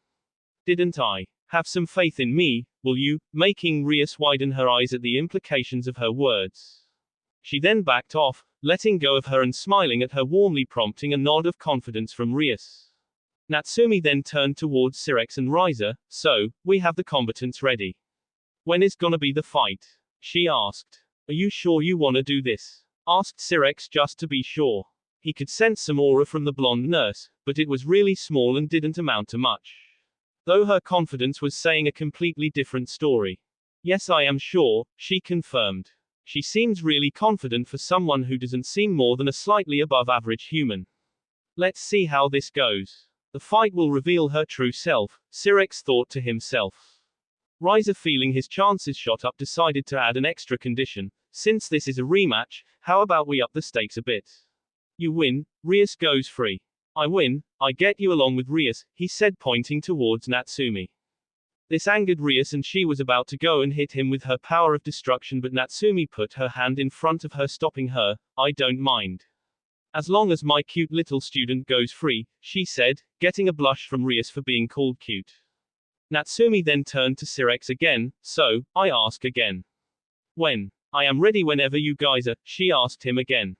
Didn't I? Have some faith in me, will you?" Making Rias widen her eyes at the implications of her words. She then backed off, letting go of her and smiling at her warmly, prompting a nod of confidence from Rias. Natsumi then turned towards Sirex and Riza. "So, we have the combatants ready. When is gonna be the fight?" she asked. "Are you sure you wanna do this?" asked Sirex just to be sure. He could sense some aura from the blonde nurse, but it was really small and didn't amount to much. Though her confidence was saying a completely different story. "Yes, I am sure," she confirmed. She seems really confident for someone who doesn't seem more than a slightly above average human. Let's see how this goes. The fight will reveal her true self, Sirex thought to himself. Riza, feeling his chances shot up, decided to add an extra condition. "Since this is a rematch, how about we up the stakes a bit? You win, Rias goes free. I win, I get you along with Rias," he said, pointing towards Natsumi. This angered Rias and she was about to go and hit him with her power of destruction, but Natsumi put her hand in front of her, stopping her. "I don't mind. As long as my cute little student goes free," she said, getting a blush from Rias for being called cute. Natsumi then turned to Sirex again. "So, I ask again. When? I am ready whenever you guys are," she asked him again.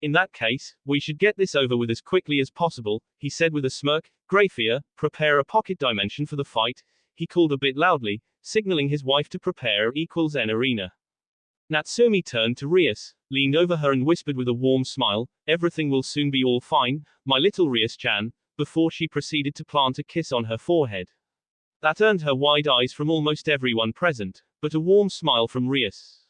"In that case, we should get this over with as quickly as possible," he said with a smirk. "Grafia, prepare a pocket dimension for the fight," he called a bit loudly, signaling his wife to prepare equals N arena. Natsumi turned to Rias, leaned over her and whispered with a warm smile, "Everything will soon be all fine, my little Rias-chan," before she proceeded to plant a kiss on her forehead. That earned her wide eyes from almost everyone present, but a warm smile from Rias.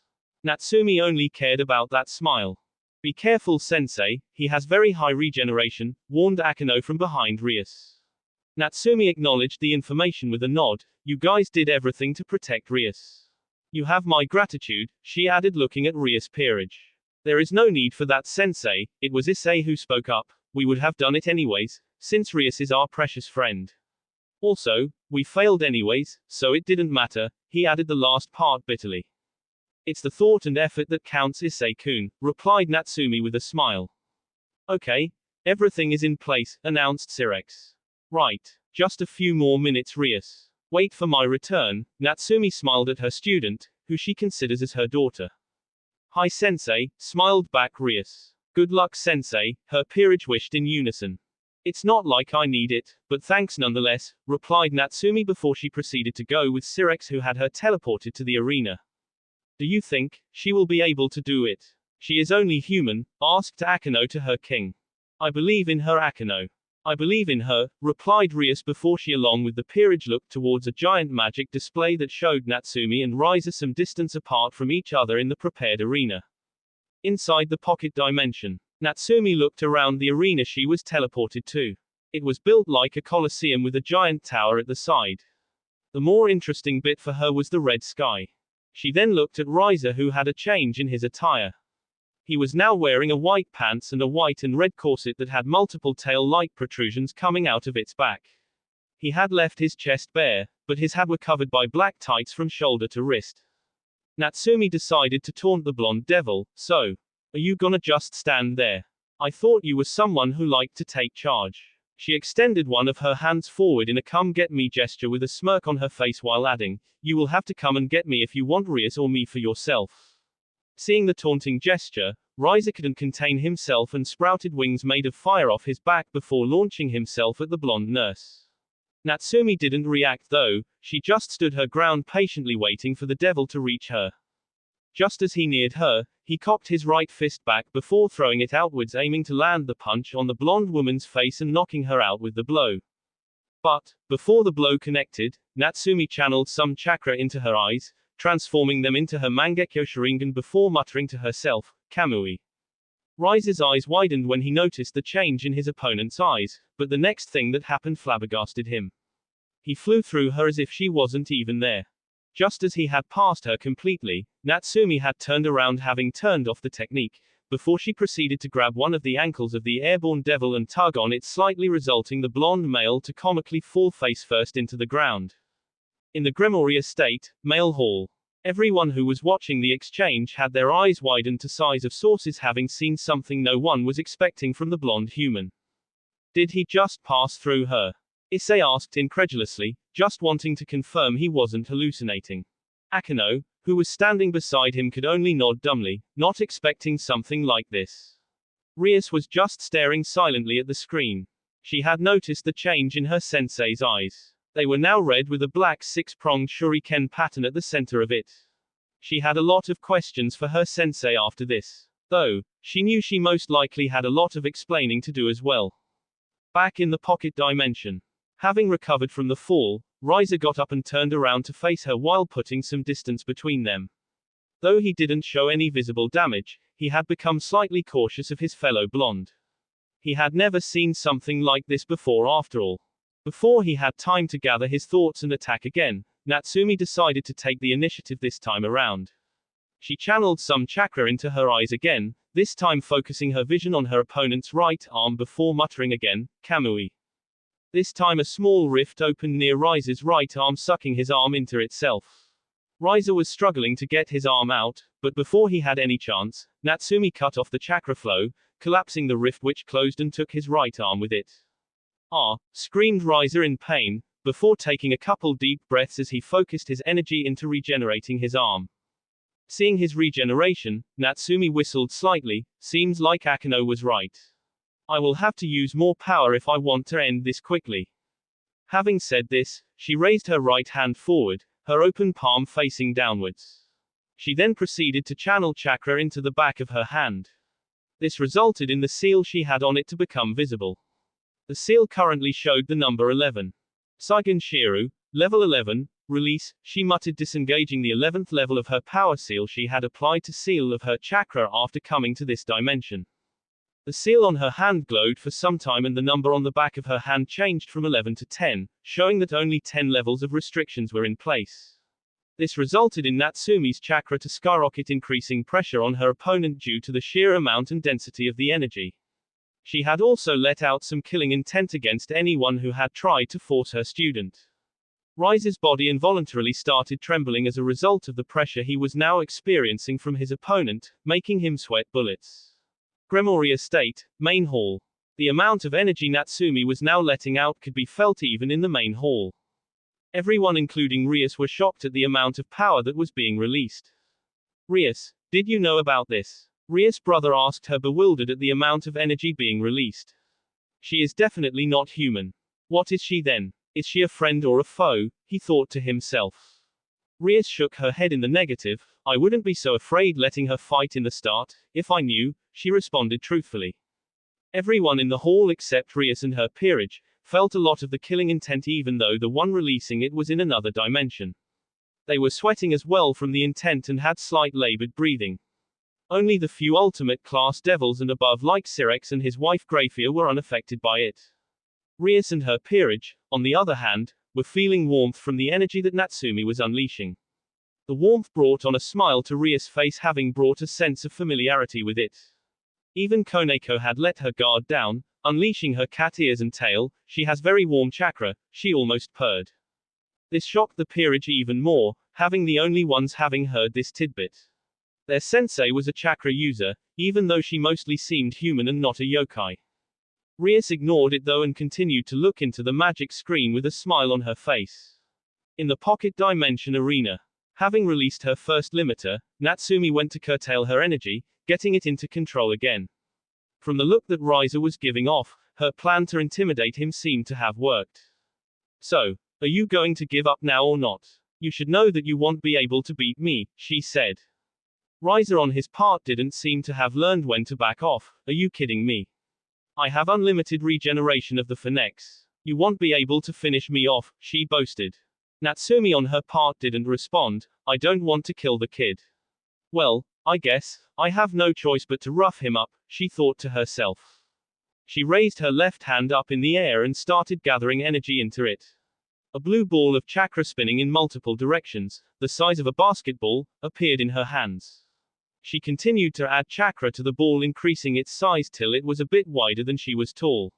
Natsumi only cared about that smile. Be careful, sensei, he has very high regeneration, warned Akino from behind Rias. Natsumi acknowledged the information with a nod. You guys did everything to protect Rias. You have my gratitude, she added, looking at Rias' peerage. There is no need for that, sensei, it was Issei who spoke up. We would have done it anyways, since Rias is our precious friend. Also, we failed anyways, so it didn't matter, he added the last part bitterly. It's the thought and effort that counts, Issei-kun, replied Natsumi with a smile. Okay, everything is in place, announced Sirex. Right, just a few more minutes, Rias. Wait for my return. Natsumi smiled at her student, who she considers as her daughter. Hi sensei, smiled back Rias. Good luck sensei, her peerage wished in unison. It's not like I need it, but thanks nonetheless, replied Natsumi before she proceeded to go with Sirex, who had her teleported to the arena. Do you think she will be able to do it? She is only human, asked Akino to her king. I believe in her, Akino. I believe in her, replied Rias before she along with the peerage looked towards a giant magic display that showed Natsumi and Riza some distance apart from each other in the prepared arena. Inside the pocket dimension, Natsumi looked around the arena she was teleported to. It was built like a coliseum with a giant tower at the side. The more interesting bit for her was the red sky. She then looked at Riza, who had a change in his attire. He was now wearing a white pants and a white and red corset that had multiple tail-like protrusions coming out of its back. He had left his chest bare, but his hat were covered by black tights from shoulder to wrist. Natsumi decided to taunt the blonde devil. So, are you gonna just stand there? I thought you were someone who liked to take charge. She extended one of her hands forward in a come get me gesture with a smirk on her face while adding, you will have to come and get me if you want Rias or me for yourself. Seeing the taunting gesture, Riza couldn't contain himself and sprouted wings made of fire off his back before launching himself at the blonde nurse. Natsumi didn't react though, she just stood her ground patiently waiting for the devil to reach her. Just as he neared her, he cocked his right fist back before throwing it outwards, aiming to land the punch on the blonde woman's face and knocking her out with the blow. But, before the blow connected, Natsumi channeled some chakra into her eyes, transforming them into her Mangekyo Sharingan before muttering to herself, Kamui. Riza's eyes widened when he noticed the change in his opponent's eyes, but the next thing that happened flabbergasted him. He flew through her as if she wasn't even there. Just as he had passed her completely, Natsumi had turned around, having turned off the technique, before she proceeded to grab one of the ankles of the airborne devil and tug on it slightly, resulting the blonde male to comically fall face first into the ground. In the Grimoire Estate, Male Hall. Everyone who was watching the exchange had their eyes widened to size of saucers, having seen something no one was expecting from the blonde human. Did he just pass through her? Issei asked incredulously, just wanting to confirm he wasn't hallucinating. Akino, who was standing beside him, could only nod dumbly, not expecting something like this. Rias was just staring silently at the screen. She had noticed the change in her sensei's eyes. They were now red with a black six-pronged shuriken pattern at the center of it. She had a lot of questions for her sensei after this, though she knew she most likely had a lot of explaining to do as well. Back in the pocket dimension. Having recovered from the fall, Riza got up and turned around to face her while putting some distance between them. Though he didn't show any visible damage, he had become slightly cautious of his fellow blonde. He had never seen something like this before after all. Before he had time to gather his thoughts and attack again, Natsumi decided to take the initiative this time around. She channeled some chakra into her eyes again, this time focusing her vision on her opponent's right arm before muttering again, Kamui. This time a small rift opened near Riza's right arm, sucking his arm into itself. Riza was struggling to get his arm out, but before he had any chance, Natsumi cut off the chakra flow, collapsing the rift which closed and took his right arm with it. Ah! Screamed Riza in pain, before taking a couple deep breaths as he focused his energy into regenerating his arm. Seeing his regeneration, Natsumi whistled slightly, seems like Akino was right. I will have to use more power if I want to end this quickly. Having said this, she raised her right hand forward, her open palm facing downwards. She then proceeded to channel chakra into the back of her hand. This resulted in the seal she had on it to become visible. The seal currently showed the number 11. Saigon Shiru, level 11, Release, she muttered, disengaging the 11th level of her power seal she had applied to seal of her chakra after coming to this dimension. The seal on her hand glowed for some time and the number on the back of her hand changed from 11 to 10, showing that only 10 levels of restrictions were in place. This resulted in Natsumi's chakra to skyrocket, increasing pressure on her opponent due to the sheer amount and density of the energy. She had also let out some killing intent against anyone who had tried to force her student. Rise's body involuntarily started trembling as a result of the pressure he was now experiencing from his opponent, making him sweat bullets. Gremory Estate, Main Hall. The amount of energy Natsumi was now letting out could be felt even in the main hall. Everyone, including Rias, were shocked at the amount of power that was being released. Rias, did you know about this? Rias' brother asked her, bewildered at the amount of energy being released. She is definitely not human. What is she then? Is she a friend or a foe? He thought to himself. Rias shook her head in the negative. I wouldn't be so afraid letting her fight in the start, if I knew, she responded truthfully. Everyone in the hall except Rias and her peerage felt a lot of the killing intent, even though the one releasing it was in another dimension. They were sweating as well from the intent and had slight labored breathing. Only the few ultimate class devils and above like Syrex and his wife Grafia were unaffected by it. Rias and her peerage, on the other hand, were feeling warmth from the energy that Natsumi was unleashing. The warmth brought on a smile to Rias' face, having brought a sense of familiarity with it. Even Koneko had let her guard down, unleashing her cat ears and tail. She has very warm chakra, she almost purred. This shocked the peerage even more, having the only ones having heard this tidbit. Their sensei was a chakra user, even though she mostly seemed human and not a yokai. Rias ignored it though and continued to look into the magic screen with a smile on her face. In the pocket dimension arena. Having released her first limiter, Natsumi went to curtail her energy, getting it into control again. From the look that Riser was giving off, her plan to intimidate him seemed to have worked. So, are you going to give up now or not? You should know that you won't be able to beat me, she said. Riser on his part didn't seem to have learned when to back off. Are you kidding me? I have unlimited regeneration of the Phoenix. You won't be able to finish me off, she boasted. Natsumi on her part didn't respond. I don't want to kill the kid. Well, I guess, I have no choice but to rough him up, she thought to herself. She raised her left hand up in the air and started gathering energy into it. A blue ball of chakra spinning in multiple directions, the size of a basketball, appeared in her hands. She continued to add chakra to the ball, increasing its size till it was a bit wider than she was tall.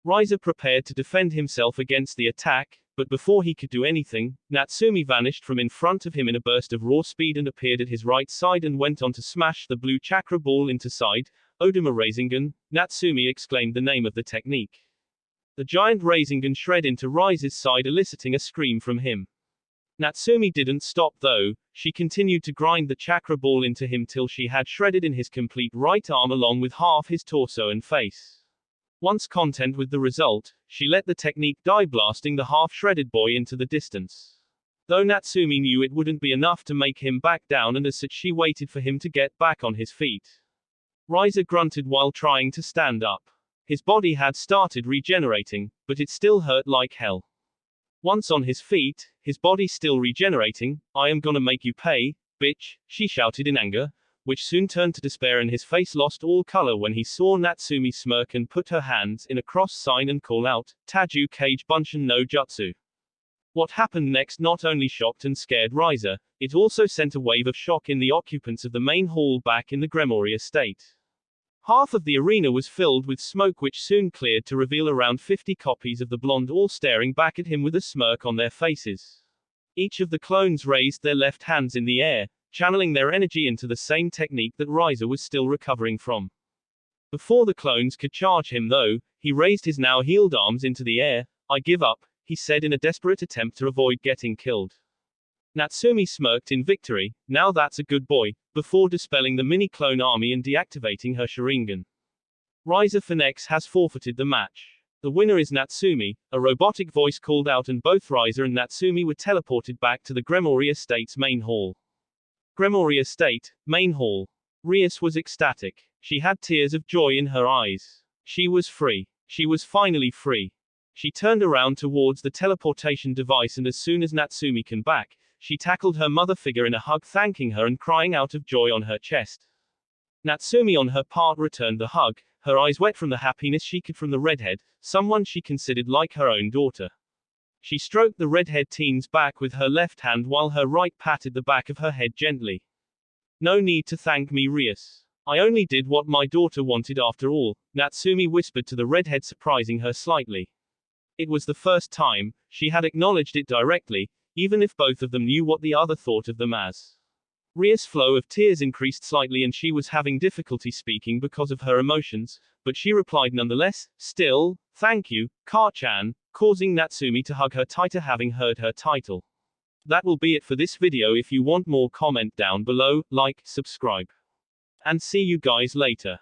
Riser prepared to defend himself against the attack, but before he could do anything, Natsumi vanished from in front of him in a burst of raw speed and appeared at his right side and went on to smash the blue chakra ball into side. Odama Rasengan, Natsumi exclaimed the name of the technique. The giant Rasengan shred into Rise's side, eliciting a scream from him. Natsumi didn't stop though, she continued to grind the chakra ball into him till she had shredded in his complete right arm along with half his torso and face. Once content with the result, she let the technique die, blasting the half-shredded boy into the distance. Though Natsumi knew it wouldn't be enough to make him back down, and as such she waited for him to get back on his feet. Riser grunted while trying to stand up. His body had started regenerating, but it still hurt like hell. Once on his feet, his body still regenerating, I am gonna make you pay, bitch, she shouted in anger, which soon turned to despair, and his face lost all color when he saw Natsumi smirk and put her hands in a cross sign and call out, Taju Kage Bunshin no Jutsu. What happened next not only shocked and scared Riser, it also sent a wave of shock in the occupants of the main hall back in the Gremory estate. Half of the arena was filled with smoke, which soon cleared to reveal around 50 copies of the blonde, all staring back at him with a smirk on their faces. Each of the clones raised their left hands in the air, channeling their energy into the same technique that Riser was still recovering from. Before the clones could charge him though, he raised his now healed arms into the air. I give up, he said in a desperate attempt to avoid getting killed. Natsumi smirked in victory, now that's a good boy, before dispelling the mini-clone army and deactivating her Sharingan. Riser Phoenix has forfeited the match. The winner is Natsumi, a robotic voice called out, and both Riser and Natsumi were teleported back to the Gremory Estate's main hall. Gremory Estate, main hall. Rias was ecstatic. She had tears of joy in her eyes. She was free. She was finally free. She turned around towards the teleportation device, and as soon as Natsumi came back, she tackled her mother figure in a hug, thanking her and crying out of joy on her chest. Natsumi on her part returned the hug, her eyes wet from the happiness she could from the redhead, someone she considered like her own daughter. She stroked the redhead teen's back with her left hand while her right patted the back of her head gently. "No need to thank me, Rias. I only did what my daughter wanted after all," Natsumi whispered to the redhead, surprising her slightly. It was the first time she had acknowledged it directly, even if both of them knew what the other thought of them as. Ria's flow of tears increased slightly and she was having difficulty speaking because of her emotions, but she replied nonetheless, "Still, thank you, Ka-chan," causing Natsumi to hug her tighter, having heard her title. That will be it for this video. If you want more, comment down below, like, subscribe. And see you guys later.